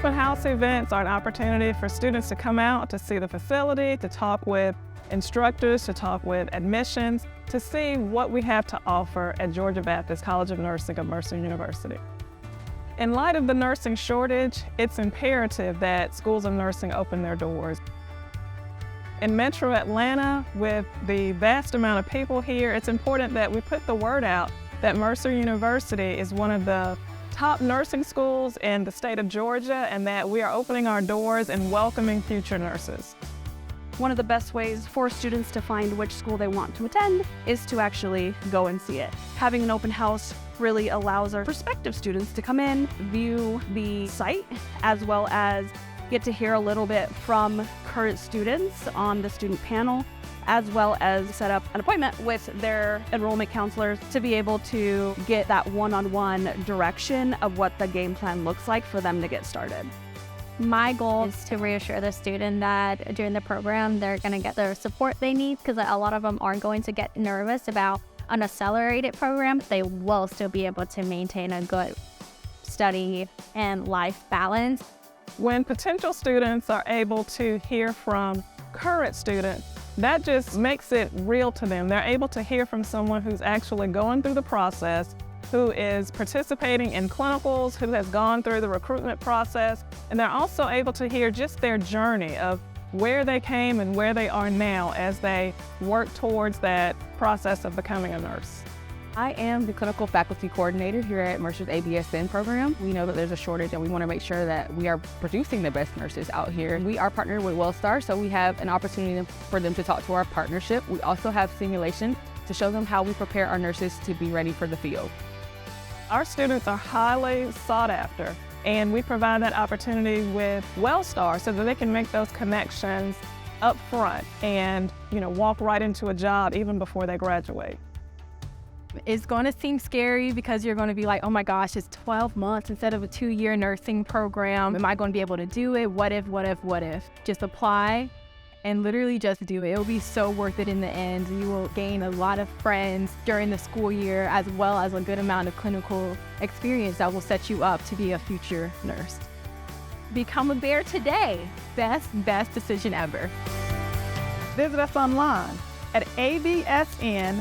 Open house events are an opportunity for students to come out to see the facility, to talk with instructors, to talk with admissions, to see what we have to offer at Georgia Baptist College of Nursing of Mercer University. In light of the nursing shortage, it's imperative that schools of nursing open their doors. In Metro Atlanta, with the vast amount of people here, it's important that we put the word out that Mercer University is one of the top nursing schools in the state of Georgia, and that we are opening our doors and welcoming future nurses. One of the best ways for students to find which school they want to attend is to actually go and see it. Having an open house really allows our prospective students to come in, view the site, as well as get to hear a little bit from current students on the student panel, as well as set up an appointment with their enrollment counselors to be able to get that one-on-one direction of what the game plan looks like for them to get started. My goal is to reassure the student that during the program they're going to get the support they need, because a lot of them are going to get nervous about an accelerated program. They will still be able to maintain a good study and life balance. When potential students are able to hear from current students, that just makes it real to them. They're able to hear from someone who's actually going through the process, who is participating in clinicals, who has gone through the recruitment process, and they're also able to hear just their journey of where they came and where they are now as they work towards that process of becoming a nurse. I am the clinical faculty coordinator here at Mercer's ABSN program. We know that there's a shortage and we want to make sure that we are producing the best nurses out here. We are partnered with WellStar, so we have an opportunity for them to talk to our partnership. We also have simulation to show them how we prepare our nurses to be ready for the field. Our students are highly sought after, and we provide that opportunity with WellStar so that they can make those connections up front and, walk right into a job even before they graduate. It's going to seem scary because you're going to be like, oh my gosh, it's 12 months instead of a 2-year nursing program. Am I going to be able to do it? What if? Just apply and literally just do it. It will be so worth it in the end. You will gain a lot of friends during the school year, as well as a good amount of clinical experience that will set you up to be a future nurse. Become a bear today. Best decision ever. Visit us online at absn.mercer.edu.